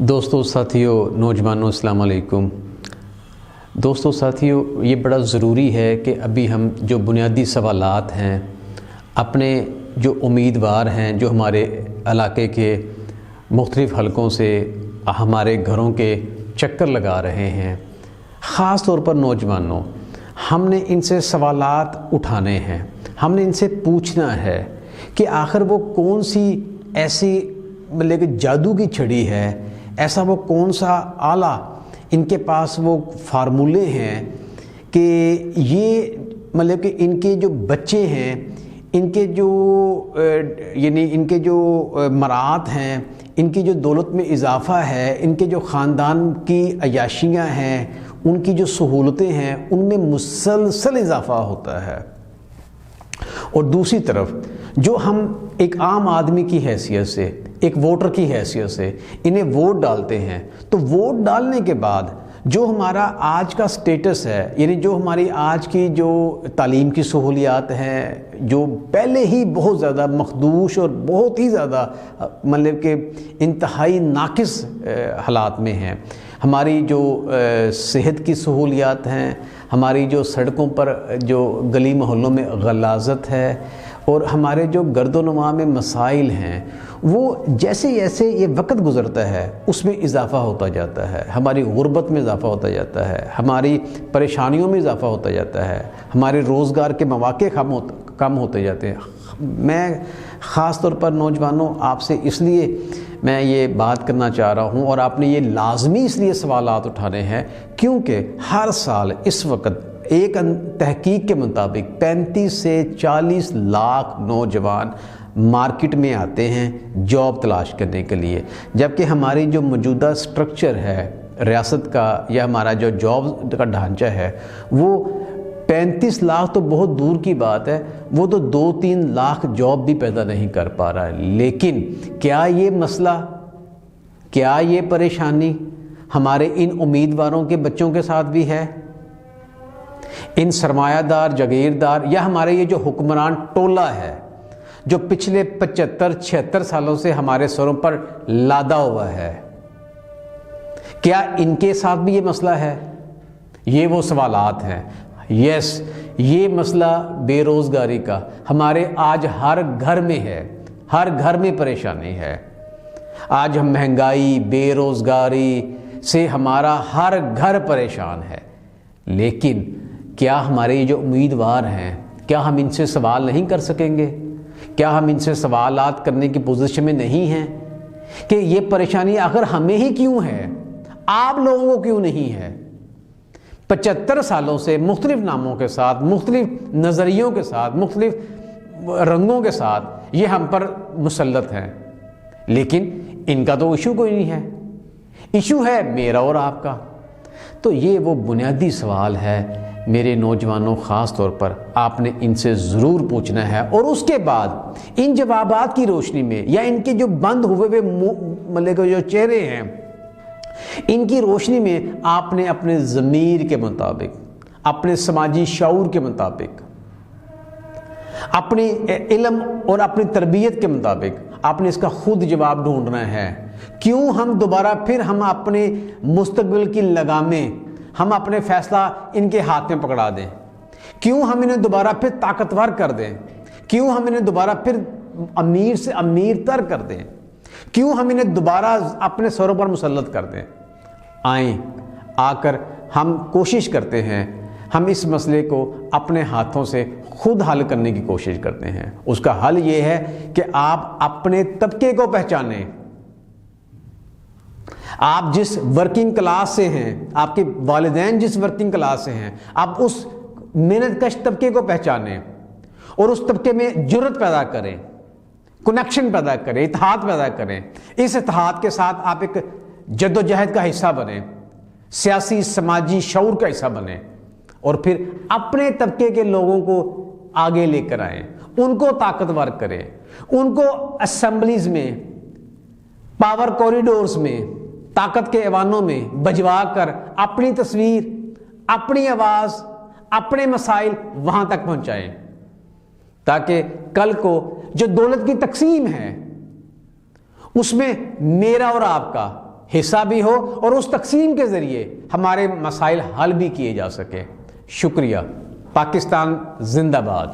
دوستوں ساتھیوں نوجوانوں السلام علیکم۔ دوستوں ساتھیوں، یہ بڑا ضروری ہے کہ ابھی ہم جو بنیادی سوالات ہیں، اپنے جو امیدوار ہیں جو ہمارے علاقے کے مختلف حلقوں سے ہمارے گھروں کے چکر لگا رہے ہیں، خاص طور پر نوجوانوں، ہم نے ان سے سوالات اٹھانے ہیں، ہم نے ان سے پوچھنا ہے کہ آخر وہ کون سی ایسی مطلب کہ جادو کی چھڑی ہے، ایسا وہ کون سا آلہ ان کے پاس وہ فارمولے ہیں کہ یہ مطلب کہ ان کے جو بچے ہیں، ان کے جو ان کے جو مراعات ہیں، ان کی جو دولت میں اضافہ ہے، ان کے جو خاندان کی عیاشیاں ہیں، ان کی جو سہولتیں ہیں، ان میں مسلسل اضافہ ہوتا ہے۔ اور دوسری طرف جو ہم ایک عام آدمی کی حیثیت سے، ایک ووٹر کی حیثیت سے انہیں ووٹ ڈالتے ہیں، تو ووٹ ڈالنے کے بعد جو ہمارا آج کا سٹیٹس ہے، یعنی جو ہماری آج کی جو تعلیم کی سہولیات ہیں، جو پہلے ہی بہت زیادہ مخدوش اور بہت ہی زیادہ مطلب کہ انتہائی ناقص حالات میں ہیں، ہماری جو صحت کی سہولیات ہیں، ہماری جو سڑکوں پر جو گلی محلوں میں غلاظت ہے، اور ہمارے جو گرد و نما میں مسائل ہیں، وہ جیسے جیسے یہ وقت گزرتا ہے اس میں اضافہ ہوتا جاتا ہے، ہماری غربت میں اضافہ ہوتا جاتا ہے، ہماری پریشانیوں میں اضافہ ہوتا جاتا ہے، ہمارے روزگار کے مواقع کم ہوتے جاتے ہیں۔ میں خاص طور پر نوجوانوں آپ سے اس لیے میں یہ بات کرنا چاہ رہا ہوں، اور آپ نے یہ لازمی اس لیے سوالات اٹھانے ہیں کیونکہ ہر سال اس وقت ایک تحقیق کے مطابق 35 سے 40 لاکھ نوجوان مارکیٹ میں آتے ہیں جاب تلاش کرنے کے لیے، جبکہ ہماری جو موجودہ سٹرکچر ہے ریاست کا یا ہمارا جو جاب کا ڈھانچہ ہے، وہ 35 لاکھ تو بہت دور کی بات ہے، وہ تو 2-3 لاکھ جاب بھی پیدا نہیں کر پا رہا ہے۔ لیکن کیا یہ مسئلہ، کیا یہ پریشانی ہمارے ان امیدواروں کے بچوں کے ساتھ بھی ہے؟ ان سرمایہ دار جاگیردار یا ہمارے یہ جو حکمران ٹولہ ہے جو پچھلے 75-76 سالوں سے ہمارے سروں پر لادا ہوا ہے، کیا ان کے ساتھ بھی یہ مسئلہ ہے؟ یہ وہ سوالات ہیں۔ یس، یہ مسئلہ بے روزگاری کا ہمارے آج ہر گھر میں ہے، ہر گھر میں پریشانی ہے۔ آج ہم مہنگائی، بے روزگاری سے ہمارا ہر گھر پریشان ہے، لیکن کیا ہمارے یہ جو امیدوار ہیں، کیا ہم ان سے سوال نہیں کر سکیں گے؟ کیا ہم ان سے سوالات کرنے کی پوزیشن میں نہیں ہیں کہ یہ پریشانی آخر ہمیں ہی کیوں ہے، آپ لوگوں کو کیوں نہیں ہے؟ 75 سالوں سے مختلف ناموں کے ساتھ، مختلف نظریوں کے ساتھ، مختلف رنگوں کے ساتھ یہ ہم پر مسلط ہیں، لیکن ان کا تو ایشو کوئی نہیں ہے، ایشو ہے میرا اور آپ کا۔ تو یہ وہ بنیادی سوال ہے میرے نوجوانوں، خاص طور پر آپ نے ان سے ضرور پوچھنا ہے، اور اس کے بعد ان جوابات کی روشنی میں یا ان کے جو بند ہوئے مطلب جو چہرے ہیں، ان کی روشنی میں آپ نے اپنے ضمیر کے مطابق، اپنے سماجی شعور کے مطابق، اپنی علم اور اپنی تربیت کے مطابق آپ نے اس کا خود جواب ڈھونڈنا ہے۔ کیوں ہم دوبارہ پھر ہم اپنے مستقبل کی لگامیں، ہم اپنے فیصلہ ان کے ہاتھ میں پکڑا دیں؟ کیوں ہم انہیں دوبارہ پھر طاقتور کر دیں؟ کیوں ہم انہیں دوبارہ پھر امیر سے امیر تر کر دیں؟ کیوں ہم انہیں دوبارہ اپنے سروں پر مسلط کر دیں؟ آئیں، آ کر ہم کوشش کرتے ہیں، ہم اس مسئلے کو اپنے ہاتھوں سے خود حل کرنے کی کوشش کرتے ہیں۔ اس کا حل یہ ہے کہ آپ اپنے طبقے کو پہچانیں۔ آپ جس ورکنگ کلاس سے ہیں، آپ کے والدین جس ورکنگ کلاس سے ہیں، آپ اس محنت کش طبقے کو پہچانیں اور اس طبقے میں جرت پیدا کریں، کنیکشن پیدا کریں، اتحاد پیدا کریں۔ اس اتحاد کے ساتھ آپ ایک جدوجہد کا حصہ بنیں، سیاسی سماجی شعور کا حصہ بنیں، اور پھر اپنے طبقے کے لوگوں کو آگے لے کر آئیں، ان کو طاقتور کریں، ان کو اسمبلیز میں، پاور کوریڈورز میں، طاقت کے ایوانوں میں بجوا کر اپنی تصویر، اپنی آواز، اپنے مسائل وہاں تک پہنچائیں، تاکہ کل کو جو دولت کی تقسیم ہے اس میں میرا اور آپ کا حصہ بھی ہو اور اس تقسیم کے ذریعے ہمارے مسائل حل بھی کیے جا سکیں۔ شکریہ۔ پاکستان زندہ باد۔